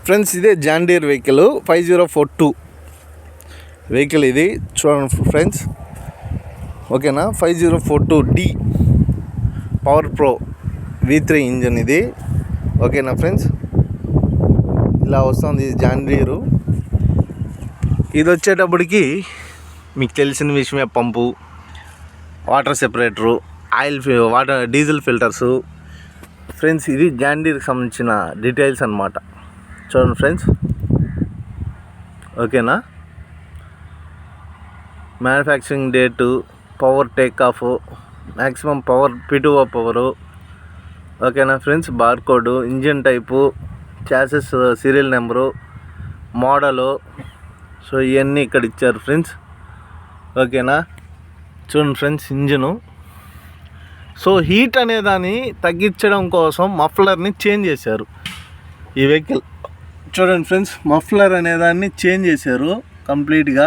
Friends ఇదే John Deere vehicle 5042 vehicle ఇది చూడండి ఫ్రెండ్స్. ఓకేనా, 5042D power pro V3 engine ఇది. ఓకేనా ఫ్రెండ్స్, ఇలా వస్తుంది ఇది జాన్ డీరు. ఇది వచ్చేటప్పటికి మీకు తెలిసిన విషయమే, pump, water separator, diesel filters. Friends ఇది జాన్ డీర్కి సంబంధించిన డీటెయిల్స్ అన్నమాట. చూడండి ఫ్రెండ్స్. ఓకేనా, manufacturing date, power take off, maximum power P2O power. ఓకేనా friends, barcode, engine type, chassis serial number, model. So ఇవన్నీ ఇక్కడ ఇచ్చారు ఫ్రెండ్స్. ఓకేనా, చూడండి ఫ్రెండ్స్ ఇంజను. సో హీట్ అనేదాన్ని తగ్గించడం కోసం మఫ్లర్ని చేంజ్ చేశారు ఈ వెహికల్. చూడండి ఫ్రెండ్స్, మఫ్లర్ అనేదాన్ని చేంజ్ చేశారు కంప్లీట్గా.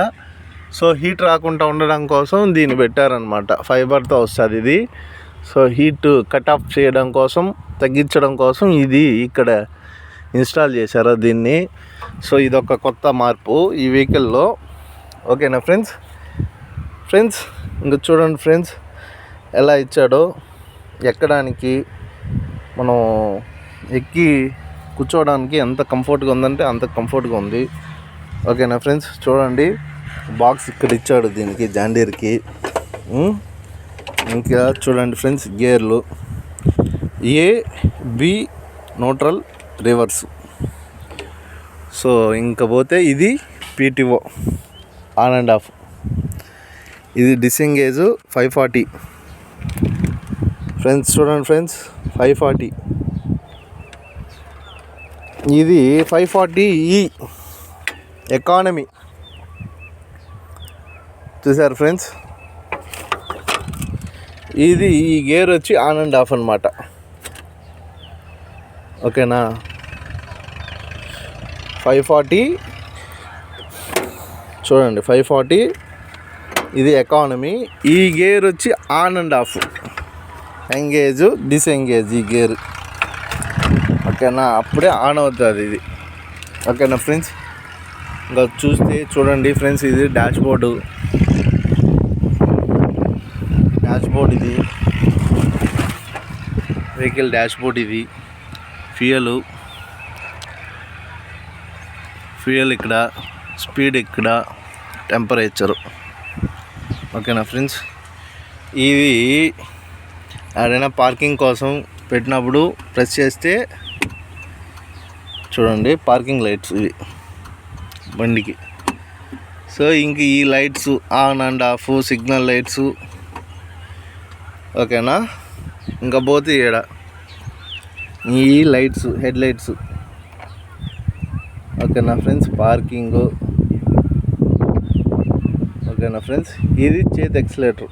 సో హీట్ రాకుండా ఉండడం కోసం దీన్ని పెట్టారనమాట. ఫైబర్తో వస్తుంది ఇది. సో హీట్ కట్ ఆఫ్ చేయడం కోసం, తగ్గించడం కోసం ఇది ఇక్కడ ఇన్స్టాల్ చేశారు దీన్ని. సో ఇదొక కొత్త మార్పు ఈ వెహికల్లో. ఓకేనా ఫ్రెండ్స్. ఇంకా చూడండి ఫ్రెండ్స్ ఎలా ఇచ్చాడో. ఎక్కడానికి మనం ఎక్కి కూర్చోవడానికి ఎంత కంఫర్ట్గా ఉందంటే అంత కంఫర్ట్గా ఉంది. ఓకేనా ఫ్రెండ్స్, చూడండి బాక్స్ ఇక్కడ ఇచ్చాడు దీనికి, జాన్ డీర్కి. ఇంకా చూడండి ఫ్రెండ్స్, గేర్లు A-B న్యూట్రల్, రివర్స్. సో ఇంకా పోతే ఇది PTO ఆన్ అండ్ ఆఫ్. ఇది డిసెంగేజ్ 540 ఫ్రెండ్స్. చూడండి ఫ్రెండ్స్, 540. ఇది 540E ఎకానమీ. చూసారు ఫ్రెండ్స్, ఇది ఈ గేర్ వచ్చి ఆన్ అండ్ ఆఫ్ అనమాట. ఓకేనా, 540 చూడండి, 540 ఇది ఎకానమీ. ఈ గేర్ వచ్చి on and of, engage, disengage ఈ గేర్. ఓకేనా, అప్పుడే ఆన్ అవుతుంది ఇది. ఓకేనా ఫ్రెండ్స్. ఇంకా చూస్తే చూడండి ఫ్రెండ్స్, ఇది డాష్ బోర్డు ఇది వెహికల్ డాష్ బోర్డ్. ఇది ఫ్యూయల్ ఇక్కడ, స్పీడ్ ఇక్కడ, టెంపరేచరు. ఓకేనా ఫ్రెండ్స్. ఇది ఏదైనా పార్కింగ్ కోసం పెట్టినప్పుడు ప్రెస్ చేస్తే చూడండి పార్కింగ్ లైట్స్ ఇవి బండికి. సో ఇంక ఈ lights on and of, signal lights. ఓకేనా, ఇంకా పోతే ఈడ ఈ లైట్స్, హెడ్ లైట్స్. ఓకేనా ఫ్రెండ్స్, పార్కింగు. ఓకేనా ఫ్రెండ్స్, ఇది చేతి ఎక్సలేటర్.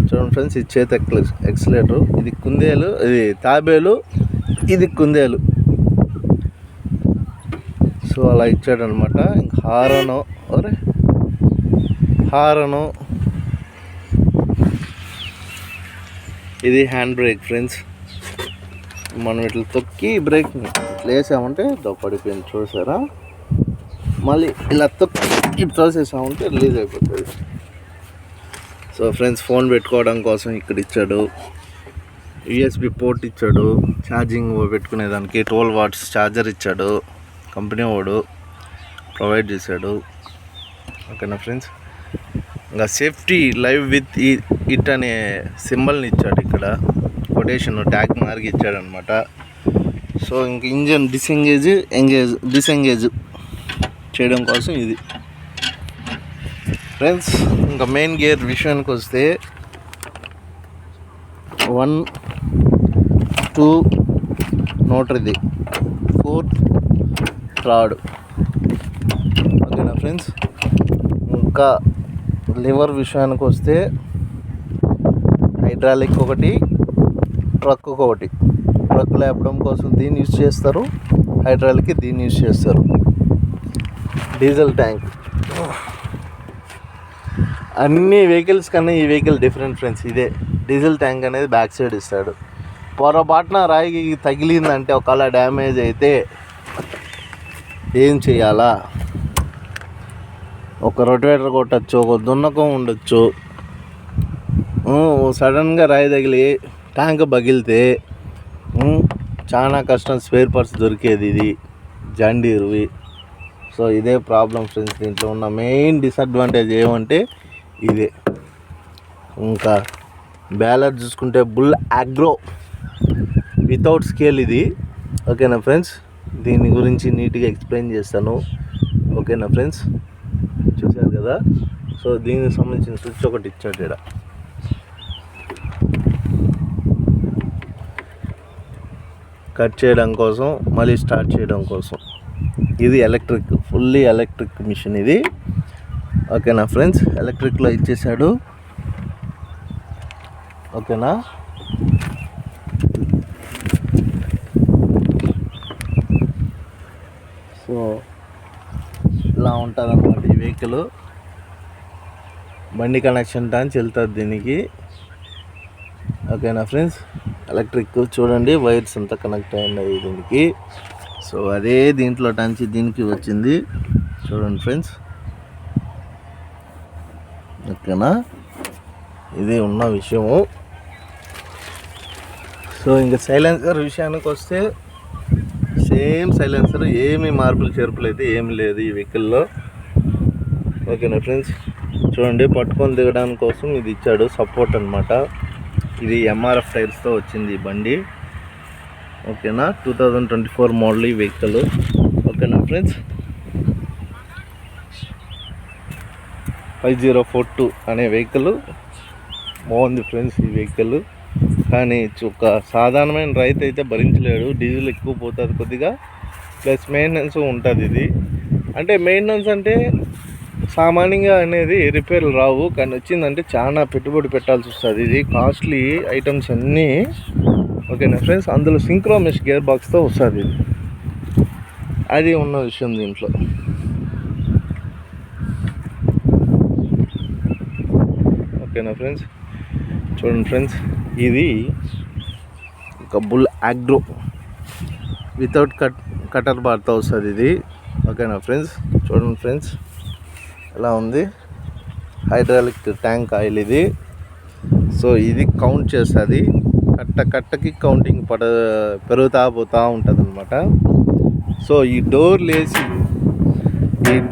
చూడండి ఫ్రెండ్స్, ఇది చేతి ఎక్సలేటర్. ఇది కుందేలు, ఇది తాబేలు, ఇది కుందేలు. సో అలా ఇచ్చాడనమాట. ఇంకా హారను. ఇది హ్యాండ్ బ్రేక్ ఫ్రెండ్స్. మనం ఇట్లా తొక్కి బ్రేక్ ఇట్లా వేసామంటే పడిపోయింది, చూసారా. మళ్ళీ ఇలా తొక్కి ఇట్లా తోసేసామంటే రిలీజ్ అయిపోతుంది. సో ఫ్రెండ్స్, ఫోన్ పెట్టుకోవడం కోసం ఇక్కడ ఇచ్చాడు. USB పోర్ట్ ఇచ్చాడు, ఛార్జింగ్ పెట్టుకునేదానికి 12 watts ఛార్జర్ ఇచ్చాడు. కంపెనీ వాడు ప్రొవైడ్ చేశాడు. ఓకేనా ఫ్రెండ్స్. ఇంకా సేఫ్టీ లైవ్ విత్ ఇట్ అనే సింబల్ని ఇచ్చాడు ఇక్కడ, కొటేషన్ ట్యాగ్ మార్క్ ఇచ్చాడు అనమాట. సో ఇంక ఇంజన్ డిసెంగేజ్ చేయడం కోసం ఇది ఫ్రెండ్స్. ఇంకా మెయిన్ గేర్ విషయానికి వస్తే 1, 2 న్యూట్రల్, ఇది 4 థర్డ్. ఓకేనా ఫ్రెండ్స్. ఇంకా లివర్ విషయానికి వస్తే హైడ్రాలిక్ ఒకటి, ట్రక్ ఒకటి. ట్రక్ లేపడం కోసం దీన్ని యూజ్ చేస్తారు, హైడ్రాలిక్కి దీన్ని యూజ్ చేస్తారు. Diesel tank. అన్ని వెహికల్స్ కన్నా ఈ వెహికల్ డిఫరెంట్ ఫ్రెండ్స్. ఇదే డీజిల్ ట్యాంక్ అనేది బ్యాక్ సైడ్ ఇస్తాడు. పొరపాటున రాయికి తగిలిందంటే ఒకవేళ డ్యామేజ్ అయితే ఏం చేయాలా? ఒక రొటేటర్ కొట్టచ్చు, ఒక దున్నకం ఉండొచ్చు. సడన్గా రాయి తగిలి ట్యాంక్ పగిలితే చాలా కష్టం స్పేర్ పార్ట్స్ దొరికేది ఇది జాండీర్వి. సో ఇదే ప్రాబ్లం ఫ్రెండ్స్. దీంట్లో ఉన్న మెయిన్ డిసడ్వాంటేజ్ ఏమంటే ఇదే. ఇంకా బ్యాలర్ చూసుకుంటే బుల్ అగ్రో వితౌట్ స్కేల్ ఇది. ఓకేనా ఫ్రెండ్స్, దీని గురించి నీట్గా ఎక్స్ప్లెయిన్ చేస్తాను. ఓకేనా ఫ్రెండ్స్, చూశారు కదా. సో దీనికి సంబంధించిన స్విచ్ ఒకటి ఇచ్చాడు ఇక్కడ. కట్ చేయడం కోసం, మళ్ళీ స్టార్ట్ చేయడం కోసం. ఇది ఎలక్ట్రిక్, ఫుల్లీ ఎలక్ట్రిక్ మిషన్ ఇది. ఓకేనా ఫ్రెండ్స్, ఎలక్ట్రిక్లో ఇచ్చేసాడు. ఓకేనా. సో ఇలా ఉంటుంది అన్నమాట ఈ వెహికల్. బండి కనెక్షన్ టాన్స్ వెళ్తుంది దీనికి. ఓకేనా ఫ్రెండ్స్, ఎలక్ట్రిక్ చూడండి, వైర్స్ అంతా కనెక్ట్ అయినాయి దీనికి. సో అదే దీంట్లో టాన్స్ దీనికి వచ్చింది చూడండి ఫ్రెండ్స్. ఓకేనా, ఇది ఉన్న విషయము. సో ఇంకా సైలెన్సర్ విషయానికి వస్తే సేమ్ సైలెన్సర్, ఏమి మార్పులు చేర్పులు అయితే ఏమి లేదు ఈ వెహికల్లో. ఓకేనా ఫ్రెండ్స్, చూడండి పట్టుకొని దిగడానికి కోసం ఇది ఇచ్చాడు సపోర్ట్ అనమాట. ఇది ఎంఆర్ఎఫ్ టైర్స్తో వచ్చింది ఈ బండి. ఓకేనా, 2024 మోడల్ ఈ వెహికల్. ఓకేనా ఫ్రెండ్స్, 5042 అనే వెహికల్ బాగుంది ఫ్రెండ్స్ ఈ వెహికల్. కానీ ఒక సాధారణమైన రైతు అయితే భరించలేడు. డీజిల్ ఎక్కువ పోతుంది కొద్దిగా, ప్లస్ మెయింటెనెన్స్ ఉంటుంది ఇది. అంటే మెయింటెనెన్స్ అంటే సామాన్యంగా అనేది రిపేర్లు రావు, కానీ వచ్చిందంటే చాలా పెట్టుబడి పెట్టాల్సి వస్తుంది. ఇది కాస్ట్లీ ఐటమ్స్ అన్నీ. ఓకేనా ఫ్రెండ్స్, అందులో సింక్రోమెష్ గేర్ బాక్స్తో వస్తుంది ఇది. అది ఉన్న విషయం దీంట్లో. ఓకేనా ఫ్రెండ్స్, చూడండి ఫ్రెండ్స్, ఇది ఒక బుల్ అగ్రో వితౌట్ కటర్ బార్తో వస్తుంది ఇది. ఓకేనా ఫ్రెండ్స్, చూడండి ఫ్రెండ్స్ ఎలా ఉంది. హైడ్రాలిక్ ట్యాంక్ ఆయిల్ ఇది. సో ఇది కౌంట్ చేస్తుంది, కట్టకి కౌంటింగ్ పెరుగుతా పోతూ ఉంటుంది అనమాట. సో ఈ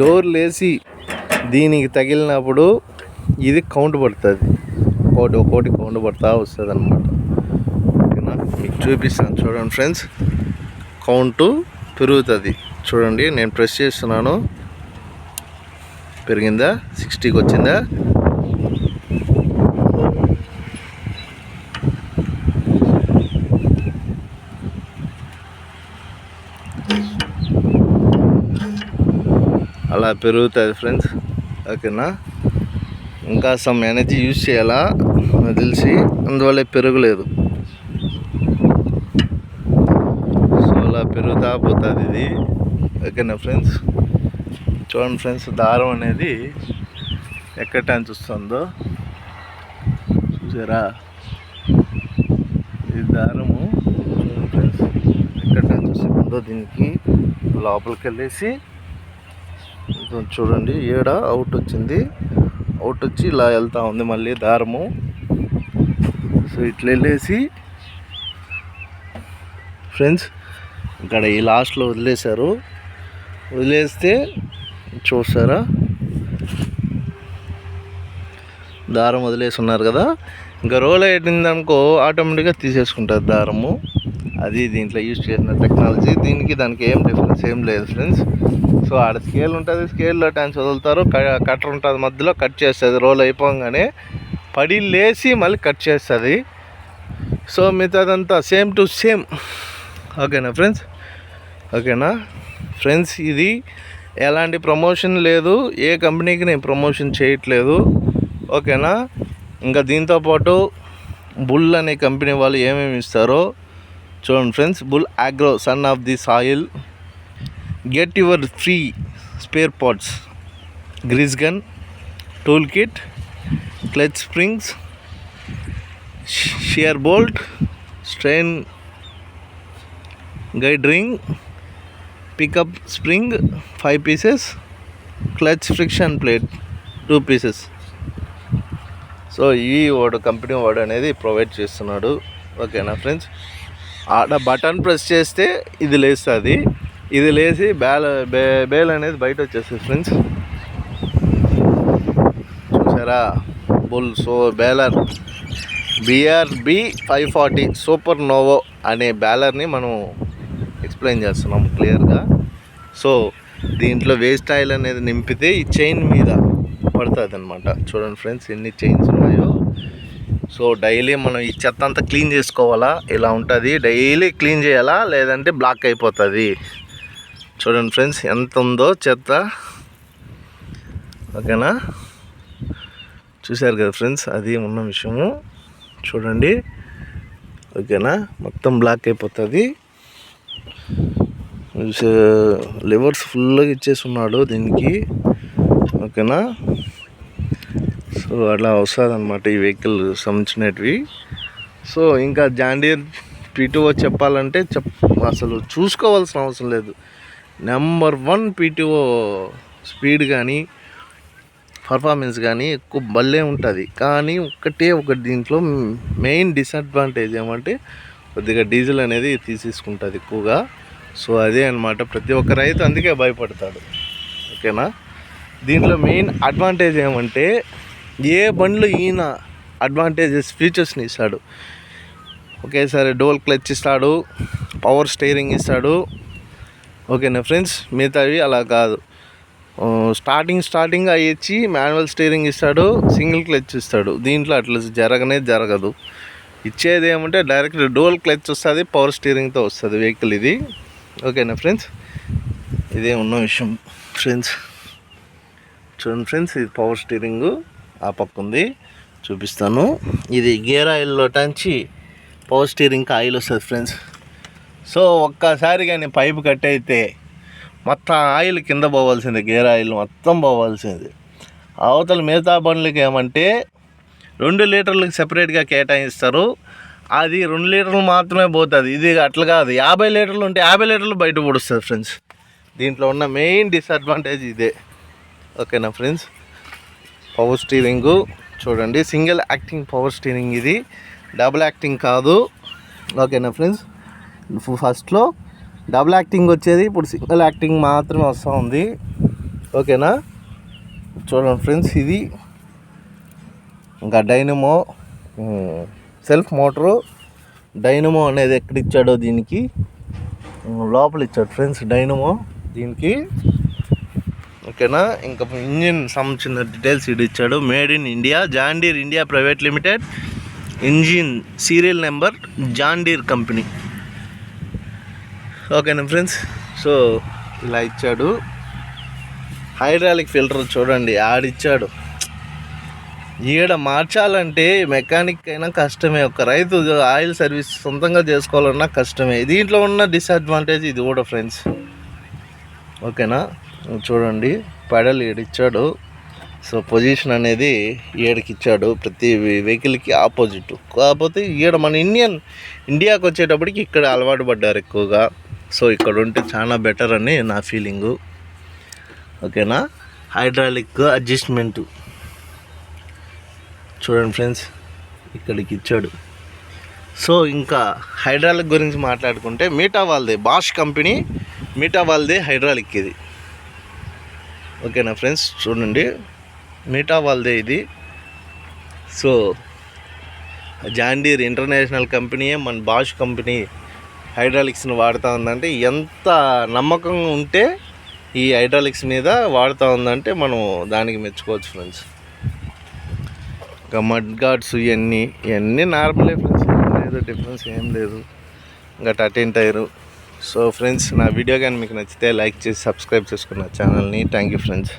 డోర్ లేసి దీనికి తగిలినప్పుడు ఇది కౌంట్ పడుతుంది, ఒక్కోటి కౌంట్ పడుతూ వస్తుంది అనమాట. ఓకేనా, మీకు చూపిస్తాను చూడండి ఫ్రెండ్స్. కౌంటు పెరుగుతుంది చూడండి, నేను ప్రెస్ చేస్తున్నాను, పెరిగిందా, 60కి వచ్చిందా. అలా పెరుగుతుంది ఫ్రెండ్స్. ఓకేనా, ఇంకా సమ్ ఎనర్జీ యూజ్ చేయాలా నాకు తెలిసి, అందువల్ల పెరగలేదు. సో అలా పెరుగుతా పోతుంది ఇది. ఓకేనా ఫ్రెండ్స్, చూడండి ఫ్రెండ్స్, దారం అనేది ఎక్కడ టైం చూస్తుందో చూసారా. ఈ దారము చూడండి ఫ్రెండ్స్ ఎక్కడ టైం చూస్తుందో, దీనికి లోపలికి వెళ్ళేసి చూడండి, ఏడ అవుట్ వచ్చింది, అవుట్ వచ్చి ఇలా వెళ్తూ ఉంది మళ్ళీ దారము. సో ఇట్లా వెళ్ళేసి ఫ్రెండ్స్ ఇక్కడ ఈ లాస్ట్లో వదిలేశారు. వదిలేస్తే చూస్తారా, దారం వదిలేసి ఉన్నారు కదా. ఇంకా రోల్ అయ్యింది అనుకో, ఆటోమేటిక్గా తీసేసుకుంటారు దారము. అది దీంట్లో యూజ్ చేసిన టెక్నాలజీ. దానికి ఏం డిఫరెన్స్ ఏం లేదు ఫ్రెండ్స్. సో ఆడ స్కేల్ ఉంటుంది, స్కేల్లో ట్యాన్స్ వదులుతారు, కట్టర్ ఉంటుంది మధ్యలో, కట్ చేస్తుంది. రోల్ అయిపోగానే పడి లేచి మళ్ళీ కట్ చేస్తుంది. సో మిగతాదంతా సేమ్ టు సేమ్. ఓకేనా ఫ్రెండ్స్. ఓకేనా ఫ్రెండ్స్, ఇది ఎలాంటి ప్రమోషన్ లేదు, ఏ కంపెనీకి నేను ప్రమోషన్ చేయట్లేదు. ఓకేనా, ఇంకా దీంతోపాటు బుల్ అనే కంపెనీ వాళ్ళు ఏమేమి ఇస్తారో చూడండి friends. Bull Agro, son of the soil, get your free spare parts, grease gun, tool kit, clutch springs, shear bolt, strain guide ring, pickup spring 5 pieces, clutch friction plate 2 pieces. So ఈ company వాడు అనేది provide చేస్తున్నాడు. ఓకేనా friends, ఆడ button press చేస్తే ఇది లేస్తుంది, ఇది లేచి బేల్ అనేది బయట వచ్చేస్తుంది ఫ్రెండ్స్. చూసారా bull. So baler BRB 540 super novo అనే బ్యాలర్ని మనం ఎక్స్ప్లెయిన్ చేస్తున్నాం క్లియర్గా. సో దీంట్లో వేస్ట్ ఆయిల్ అనేది నింపితే ఈ చైన్ మీద పడుతుంది అనమాట. చూడండి ఫ్రెండ్స్ ఎన్ని చైన్స్ ఉన్నాయో. సో డైలీ మనం ఈ చెత్త అంతా క్లీన్ చేసుకోవాలా, ఇలా ఉంటుంది. డైలీ క్లీన్ చేయాలా, లేదంటే బ్లాక్ అయిపోతుంది. చూడండి ఫ్రెండ్స్ ఎంత ఉందో చెత్త. ఓకేనా, చూశారు కదా ఫ్రెండ్స్, అది ఉన్న విషయము. చూడండి ఓకేనా, మొత్తం బ్లాక్ అయిపోతుంది. లివర్స్ ఫుల్గా ఇచ్చేస్తున్నాడు దీనికి. ఓకేనా, సో అట్లా వస్తుంది అనమాట ఈ వెహికల్ సంబంధించినవి. సో ఇంకా జాండీర్ P2O చెప్పాలంటే అసలు చూసుకోవాల్సిన అవసరం లేదు. Number 1 P2O. స్పీడ్ కానీ పర్ఫార్మెన్స్ కానీ ఎక్కువ భలే ఉంటుంది. కానీ ఒకటి దీంట్లో మెయిన్ డిసడ్వాంటేజ్ ఏమంటే కొద్దిగా డీజిల్ అనేది తీసేసుకుంటుంది ఎక్కువగా. సో అదే అనమాట, ప్రతి ఒక్క రైతు అందుకే భయపడతాడు. ఓకేనా, దీంట్లో మెయిన్ అడ్వాంటేజ్ ఏమంటే ఏ బండ్లు ఈయన అడ్వాంటేజెస్ ఫీచర్స్ని ఇస్తాడు. ఒకేసారి డోల్ క్లచ్ ఇస్తాడు, పవర్ స్టీరింగ్ ఇస్తాడు. ఓకేనా ఫ్రెండ్స్, మిగతావి అలా కాదు. స్టార్టింగ్ అవి ఇచ్చి మాన్యువల్ స్టీరింగ్ ఇస్తాడు, సింగిల్ క్లచ్ ఇస్తాడు. దీంట్లో అట్లా జరగదు. ఇచ్చేది ఏమంటే డైరెక్ట్ డోల్ క్లచ్ వస్తుంది, పవర్ స్టీరింగ్తో వస్తుంది వెహికల్ ఇది. ఓకేనా ఫ్రెండ్స్, ఇదే ఉన్న విషయం ఫ్రెండ్స్. చూడండి ఫ్రెండ్స్, ఇది పవర్ స్టీరింగు ఆ పక్క ఉంది, చూపిస్తాను. ఇది గేర్ ఆయిల్లో టంచి పవర్ స్టీరింగ్కి ఆయిల్ వస్తుంది ఫ్రెండ్స్. సో ఒక్కసారి కానీ పైపు కట్ అయితే మొత్తం ఆయిల్ కింద పోవాల్సిందే, గేర్ ఆయిల్ మొత్తం పోవాల్సింది. అవతల మిగతా బండ్లకి ఏమంటే 2 లీటర్లకు సెపరేట్గా కేటాయిస్తారు, అది 2 లీటర్లు మాత్రమే పోతుంది. ఇది అట్లా కాదు, 50 లీటర్లు ఉంటే 50 లీటర్లు బయట పొడుస్తుంది ఫ్రెండ్స్. దీంట్లో ఉన్న మెయిన్ డిసడ్వాంటేజ్ ఇదే. ఓకేనా ఫ్రెండ్స్, పవర్ స్టీరింగు చూడండి, సింగిల్ యాక్టింగ్ పవర్ స్టీరింగ్, ఇది డబుల్ యాక్టింగ్ కాదు. ఓకేనా ఫ్రెండ్స్, ఫస్ట్లో డబుల్ యాక్టింగ్ వచ్చేది, ఇప్పుడు సింగిల్ యాక్టింగ్ మాత్రమే వస్తూ ఉంది. ఓకేనా, చూడండి ఫ్రెండ్స్, ఇది ఇంకా డైనమో సెల్ఫ్ మోటరు. డైనమో అనేది ఎక్కడ ఇచ్చాడో దీనికి లోపల ఇచ్చాడు ఫ్రెండ్స్ డైనమో దీనికి. ఓకేనా, ఇంకా ఇంజిన్ సంబంధించిన డీటెయిల్స్ ఇది ఇచ్చాడు. Made in India, John Deere India private limited, engine serial number John Deere company. ఓకేనా ఫ్రెండ్స్, సో ఇలా ఇచ్చాడు. హైడ్రాలిక్ ఫిల్టర్ చూడండి ఆడిచ్చాడు. ఈడ మార్చాలంటే మెకానిక్ అయినా కష్టమే, ఒక రైతు ఆయిల్ సర్వీస్ సొంతంగా చేసుకోవాలన్నా కష్టమే. దీంట్లో ఉన్న డిసడ్వాంటేజ్ ఇది కూడా ఫ్రెండ్స్. ఓకేనా, చూడండి పెడల్ ఏడిచ్చాడు. సో పొజిషన్ అనేది ఏడుకి ఇచ్చాడు, ప్రతి వెహికల్కి ఆపోజిట్. కాకపోతే ఈడ మన ఇండియాకి వచ్చేటప్పటికి ఇక్కడ అలవాటు పడ్డారు ఎక్కువగా. సో ఇక్కడ ఉంటే చాలా బెటర్ అని నా ఫీలింగు. ఓకేనా, హైడ్రాలిక్ అడ్జస్ట్మెంటు చూడండి ఫ్రెండ్స్ ఇక్కడికి ఇచ్చాడు. సో ఇంకా హైడ్రాలిక్ గురించి మాట్లాడుకుంటే మీటా వాళ్ళదే, బాష్ కంపెనీ మీటా వాళ్ళదే హైడ్రాలిక్ ఇది. ఓకేనా ఫ్రెండ్స్, చూడండి మీటా వాళ్ళదే ఇది. సో జాండీర్ ఇంటర్నేషనల్ కంపెనీయే మన బాష్ కంపెనీ హైడ్రాలిక్స్ని వాడుతూ ఉందంటే ఎంత నమ్మకంగా ఉంటే ఈ హైడ్రాలిక్స్ మీద వాడుతూ ఉందంటే మనం దానికి మెచ్చుకోవచ్చు ఫ్రెండ్స్. ఇంకా మడ్ గార్డ్స్ ఇవన్నీ నార్మలే ఫ్రెండ్స్, లేదు డిఫరెన్స్ ఏం లేదు. ఇంకా 13 టైరు. సో ఫ్రెండ్స్, నా వీడియో కానీ మీకు నచ్చితే లైక్ చేసి సబ్స్క్రైబ్ చేసుకున్న ఛానల్ని. Thank you friends.